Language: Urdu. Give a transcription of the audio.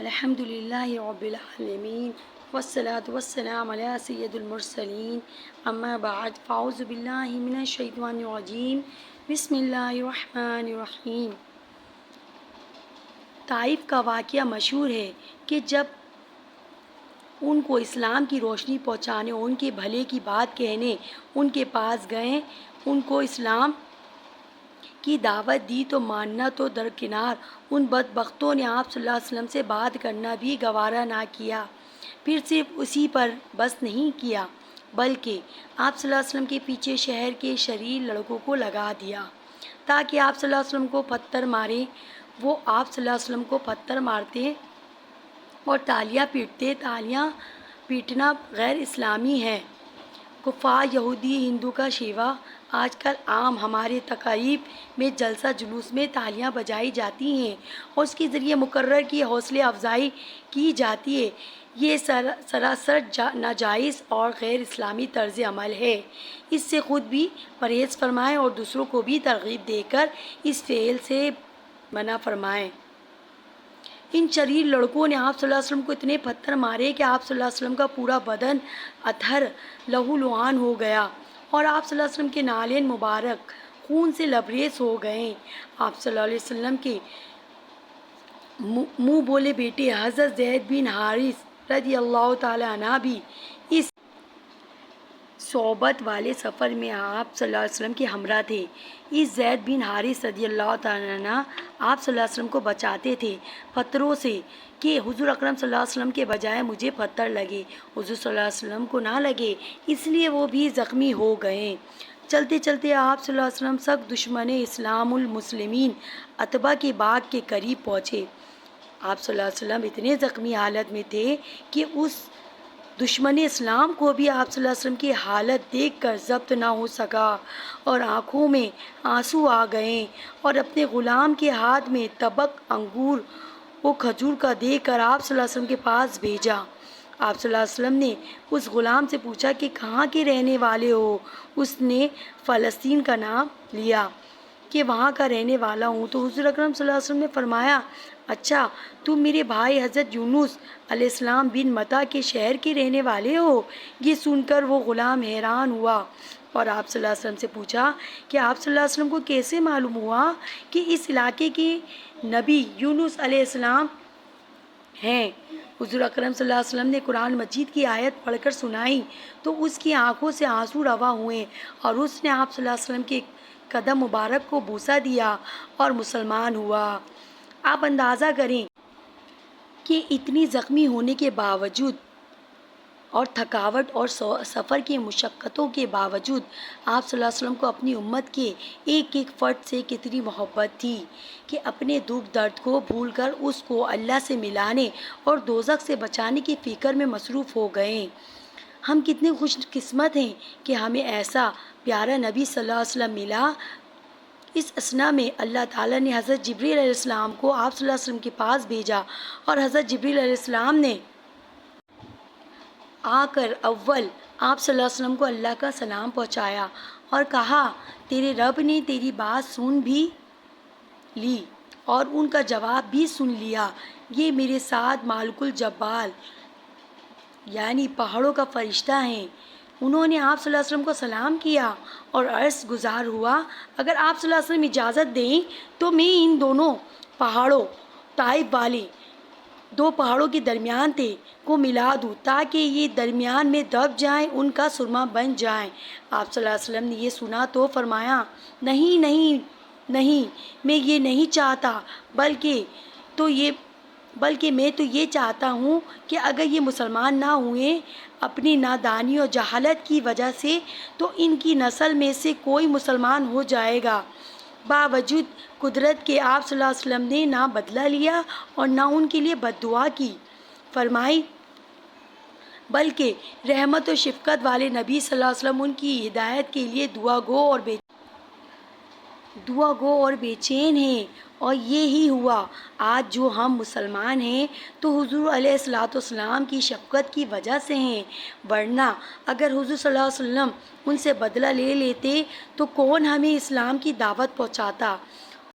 الحمد للہ رب العالمین والصلاة والسلام علی سید المرسلین اما بعد فاعوذ باللہ من الشیطان الرجیم بسم اللہ الرحمن الرحیم۔ طائف کا واقعہ مشہور ہے کہ جب ان کو اسلام کی روشنی پہنچانے اور ان کے بھلے کی بات کہنے ان کے پاس گئے، ان کو اسلام کی دعوت دی تو ماننا تو درکنار، ان بدبختوں نے آپ صلی اللہ علیہ وسلم سے بات کرنا بھی گوارا نہ کیا۔ پھر صرف اسی پر بس نہیں کیا بلکہ آپ صلی اللہ علیہ وسلم کے پیچھے شہر کے شریر لڑکوں کو لگا دیا تاکہ آپ صلی اللہ علیہ وسلم کو پتھر مارے۔ وہ آپ صلی اللہ علیہ وسلم کو پتھر مارتے اور تالیاں پیٹتے۔ تالیاں پیٹنا غیر اسلامی ہے۔ کفار، یہودی، ہندو کا شیوا آج کل عام ہمارے تقاریب میں جلسہ جلوس میں تالیاں بجائی جاتی ہیں اور اس کے ذریعے مقرر کی حوصلہ افزائی کی جاتی ہے۔ یہ سراسر ناجائز اور غیر اسلامی طرز عمل ہے۔ اس سے خود بھی پرہیز فرمائیں اور دوسروں کو بھی ترغیب دے کر اس فعل سے منع فرمائیں۔ ان شریر لڑکوں نے آپ صلی اللہ علیہ وسلم کو اتنے پتھر مارے کہ آپ صلی اللہ علیہ وسلم کا پورا بدن اطہر لہو لعان ہو گیا اور آپ صلی اللہ علیہ وسلم کے نالین مبارک خون سے لبریز ہو گئے۔ آپ صلی اللہ علیہ وسلم کے منہ بولے بیٹے حضرت زید بن حارث رضی اللہ تعالی عنہ بھی اس صحبت والے سفر میں آپ صلی اللہ علیہ وسلم کے ہمراہ تھے۔ اس زید بن حارث رضی اللہ تعالی عنہ آپ صلی اللہ علیہ وسلم کو بچاتے تھے پتھروں سے کہ حضور اکرم صلی اللہ علیہ وسلم کے بجائے مجھے پتھر لگے، حضور صلی اللہ علیہ وسلم کو نہ لگے، اس لیے وہ بھی زخمی ہو گئے۔ چلتے چلتے آپ صلی اللہ علیہ وسلم سخت دشمن اسلام المسلمین عتبہ کے باغ کے قریب پہنچے۔ آپ صلی اللہ علیہ وسلم اتنے زخمی حالت میں تھے کہ اس دشمن اسلام کو بھی آپ صلی اللہ علیہ وسلم کی حالت دیکھ کر ضبط نہ ہو سکا اور آنکھوں میں آنسو آ گئے اور اپنے غلام کے ہاتھ میں طبق انگور و کھجور کا دے کر آپ صلی اللہ علیہ وسلم کے پاس بھیجا۔ آپ صلی اللہ علیہ وسلم نے اس غلام سے پوچھا کہ کہاں کے رہنے والے ہو؟ اس نے فلسطین کا نام لیا کہ وہاں کا رہنے والا ہوں۔ تو حضور اکرم صلی اللہ علیہ وسلم نے فرمایا، اچھا تم میرے بھائی حضرت یونس علیہ السلام بن متا کے شہر کے رہنے والے ہو؟ یہ سن کر وہ غلام حیران ہوا اور آپ صلی اللہ علیہ وسلم سے پوچھا کہ آپ صلی اللہ علیہ وسلم کو کیسے معلوم ہوا کہ اس علاقے کے نبی یونس علیہ السلام ہیں؟ حضور اکرم صلی اللہ علیہ وسلم نے قرآن مجید کی آیت پڑھ کر سنائی تو اس کی آنکھوں سے آنسو روا ہوئے اور اس نے آپ صلی اللہ علیہ وسلم کے قدم مبارک کو بوسہ دیا اور مسلمان ہوا۔ آپ اندازہ کریں کہ اتنی زخمی ہونے کے باوجود اور تھکاوٹ اور سفر کی مشقتوں کے باوجود آپ صلی اللہ علیہ وسلم کو اپنی امت کے ایک ایک فرد سے کتنی محبت تھی کہ اپنے دکھ درد کو بھول کر اس کو اللہ سے ملانے اور دوزخ سے بچانے کی فکر میں مصروف ہو گئے۔ ہم کتنے خوش قسمت ہیں کہ ہمیں ایسا پیارا نبی صلی اللہ علیہ وسلم ملا۔ اس اثنا میں اللہ تعالیٰ نے حضرت جبریل علیہ السلام کو آپ صلی اللہ علیہ وسلم کے پاس بھیجا اور حضرت جبریل علیہ السلام نے آ کر اول آپ صلی اللہ علیہ وسلم کو اللہ کا سلام پہنچایا اور کہا، تیرے رب نے تیری بات سن بھی لی اور ان کا جواب بھی سن لیا۔ یہ میرے ساتھ مالک الجبال یعنی پہاڑوں کا فرشتہ ہیں۔ انہوں نے آپ صلی اللہ علیہ وسلم کو سلام کیا اور عرض گزار ہوا، اگر آپ صلی اللہ علیہ وسلم اجازت دیں تو میں ان دونوں پہاڑوں، طائف والے دو پہاڑوں کے درمیان کو ملا دوں تاکہ یہ درمیان میں دب جائیں، ان کا سرما بن جائیں۔ آپ صلی اللہ علیہ وسلم نے یہ سنا تو فرمایا، نہیں نہیں نہیں، میں یہ نہیں چاہتا، بلکہ میں تو یہ چاہتا ہوں کہ اگر یہ مسلمان نہ ہوئے اپنی نادانی اور جہالت کی وجہ سے تو ان کی نسل میں سے کوئی مسلمان ہو جائے گا۔ باوجود قدرت کے آپ صلی اللہ علیہ وسلم نے نہ بدلہ لیا اور نہ ان کے لیے بد دعا کی فرمائی، بلکہ رحمت و شفقت والے نبی صلی اللہ علیہ وسلم ان کی ہدایت کے لیے دعا گو اور بے چین ہیں۔ اور یہی ہوا آج جو ہم مسلمان ہیں تو حضور علیہ الصلوۃ والسلام کی شفقت کی وجہ سے ہیں، ورنہ اگر حضور صلی اللہ علیہ وسلم ان سے بدلہ لے لیتے تو کون ہمیں اسلام کی دعوت پہنچاتا۔